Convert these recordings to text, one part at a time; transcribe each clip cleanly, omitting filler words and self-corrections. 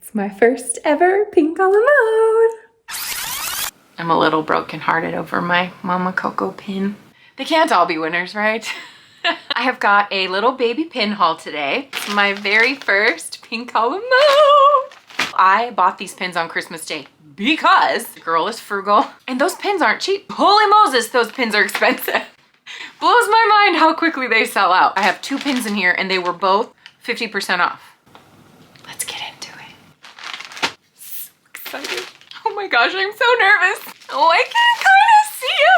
It's my first ever pink a la mode. I'm a little brokenhearted over my Mama Coco pin. They can't all be winners, right? I have got a little baby pin haul today. It's my very first pink a la mode. I bought these pins on Christmas Day because the girl is frugal and those pins aren't cheap. Holy Moses, those pins are expensive. Blows my mind how quickly they sell out. I have 2 pins in here and they were both 50% off. Let's get into it. So excited. Oh my gosh, I'm so nervous. Oh, I can kind of see you.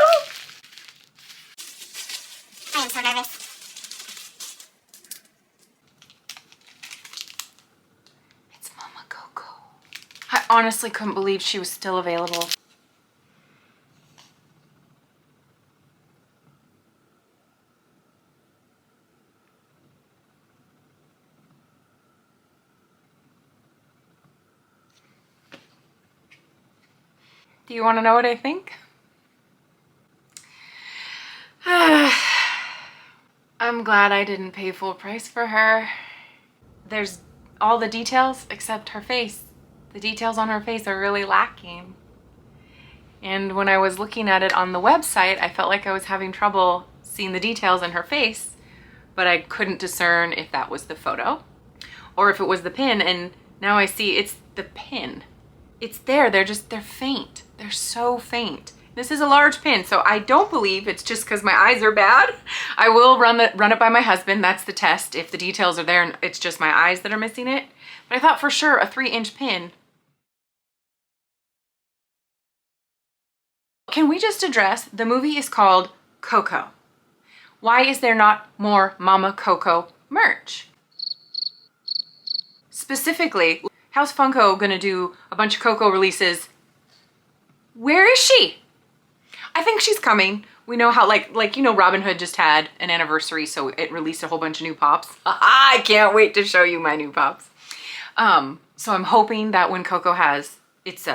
I am so nervous. It's Mama Coco. I honestly couldn't believe she was still available. Do you want to know what I think? I'm glad I didn't pay full price for her. There's all the details except her face. The details on her face are really lacking. And when I was looking at it on the website, I felt like I was having trouble seeing the details in her face, but I couldn't discern if that was the photo or if it was the pin, and now I see it's the pin. It's there, they're faint. They're so faint. This is a large pin, so I don't believe it's just because my eyes are bad. I will run it by my husband. That's the test. If the details are there and it's just my eyes that are missing it. But I thought for sure a 3-inch pin. Can we just address, the movie is called Coco. Why is there not more Mama Coco merch? Specifically, how's Funko gonna do a bunch of Coco releases? Where is she? I think she's coming. We know how, like you know, Robin Hood just had an anniversary, so it released a whole bunch of new pops. I can't wait to show you my new pops. So I'm hoping that when Coco has its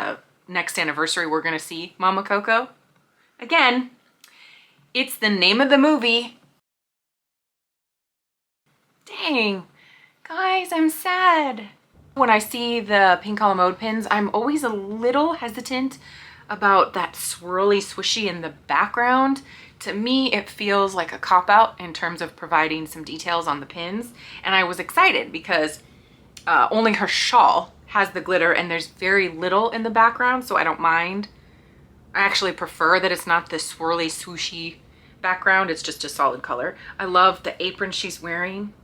next anniversary, we're gonna see Mama Coco. Again, it's the name of the movie. Dang, guys, I'm sad. When I see the pink a la mode pins, I'm always a little hesitant about that swirly swishy in the background. To me, it feels like a cop-out in terms of providing some details on the pins. And I was excited because only her shawl has the glitter and there's very little in the background, so I don't mind. I actually prefer that it's not this swirly swooshy background, it's just a solid color. I love the apron she's wearing.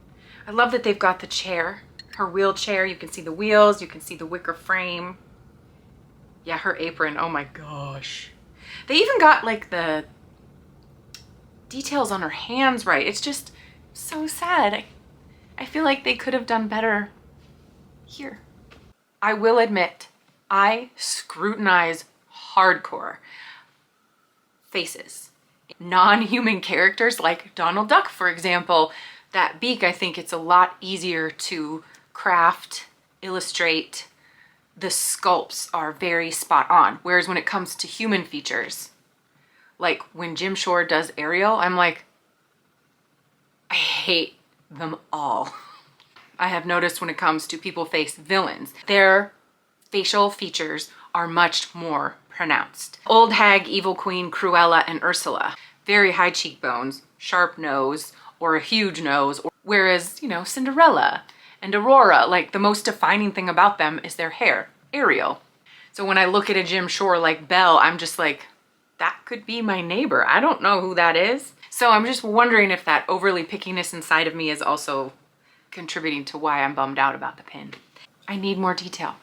I love that they've got the chair, her wheelchair. You can see the wheels, you can see the wicker frame. Yeah, her apron, oh my gosh. They even got like the details on her hands right. It's just so sad. I feel like they could have done better here. I will admit, I scrutinize hardcore faces. Non-human characters like Donald Duck, for example. That beak, I think it's a lot easier to craft, illustrate. The sculpts are very spot on. Whereas when it comes to human features, like when Jim Shore does Ariel, I'm like, I hate them all. I have noticed when it comes to people face villains, their facial features are much more pronounced. Old hag, evil queen, Cruella, and Ursula. Very high cheekbones, sharp nose, or a huge nose. Whereas, you know, Cinderella and Aurora, like the most defining thing about them is their hair, Ariel. So when I look at a Jim Shore like Belle, I'm just like, that could be my neighbor. I don't know who that is. So I'm just wondering if that overly pickiness inside of me is also contributing to why I'm bummed out about the pin. I need more detail.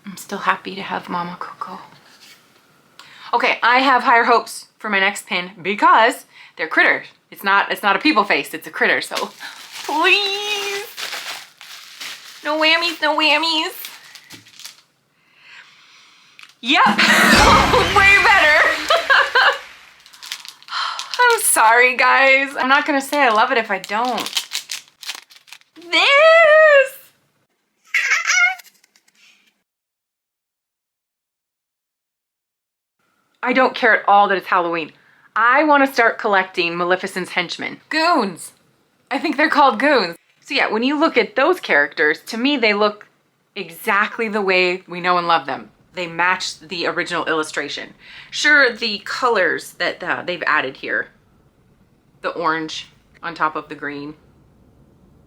I'm still happy to have Mama Coco. Okay, I have higher hopes for my next pin because they're critters. It's not a people face, it's a critter, so please. No whammies, no whammies. Yep, way better. I'm sorry, guys. I'm not gonna say I love it if I don't. This! I don't care at all that it's Halloween. I want to start collecting Maleficent's henchmen. Goons! I think they're called Goons. So yeah, when you look at those characters, to me they look exactly the way we know and love them. They match the original illustration. Sure, the colors that they've added here, the orange on top of the green,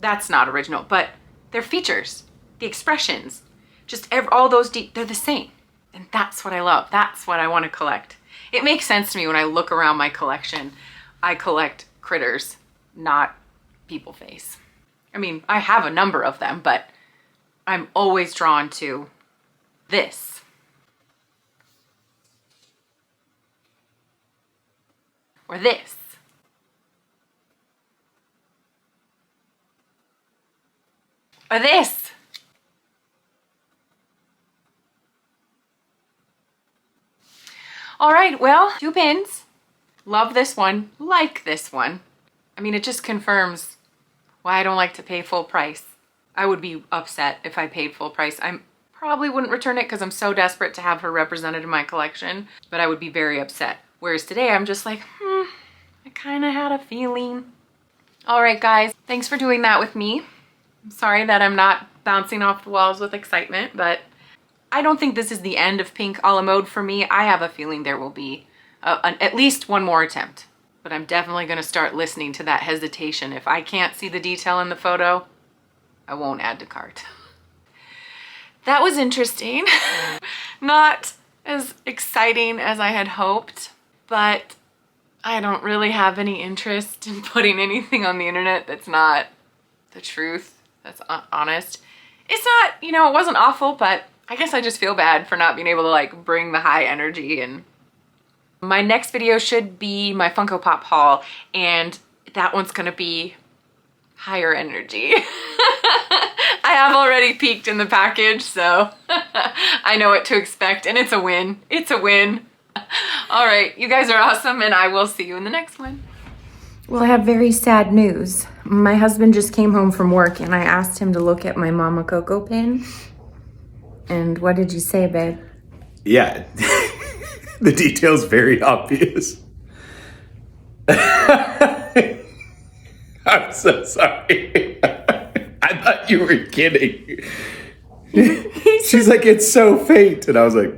that's not original, but their features, the expressions, just all those, they're the same. And that's what I love. That's what I want to collect. It makes sense to me when I look around my collection. I collect critters, not people face. I mean, I have a number of them, but I'm always drawn to this. Or this. Or this. All right, well, 2 pins. Love this one, like this one. I mean, it just confirms why I don't like to pay full price. I would be upset if I paid full price. I probably wouldn't return it because I'm so desperate to have her represented in my collection, but I would be very upset. Whereas today I'm just like, I kind of had a feeling. All right, guys, thanks for doing that with me. I'm sorry that I'm not bouncing off the walls with excitement, but I don't think this is the end of Pink a la mode for me. I have a feeling there will be at least one more attempt, but I'm definitely gonna start listening to that hesitation. If I can't see the detail in the photo, I won't add to cart. That was interesting. Not as exciting as I had hoped, but I don't really have any interest in putting anything on the internet that's not the truth, that's honest. It's not, you know, it wasn't awful, but I guess I just feel bad for not being able to like bring the high energy. And my next video should be my Funko Pop haul, and that one's gonna be higher energy. I have already peeked in the package, so I know what to expect, and it's a win. It's a win. All right, you guys are awesome, and I will see you in the next one. Well, I have very sad news. My husband just came home from work, and I asked him to look at my Mama Coco pin. And what did you say, babe? Yeah, the detail's very obvious. I'm so sorry. I thought you were kidding. She's like, it's so faint. And I was like,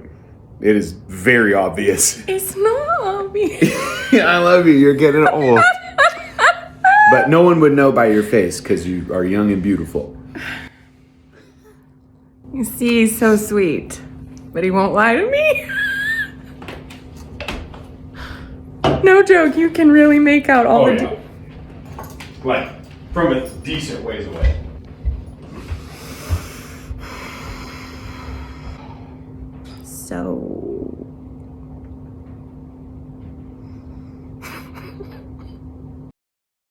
it is very obvious. It's not obvious. Yeah, I love you. You're getting old. But no one would know by your face because you are young and beautiful. You see, he's so sweet, but he won't lie to me. No joke, you can really make out all the... Yeah. Like, from a decent ways away. So...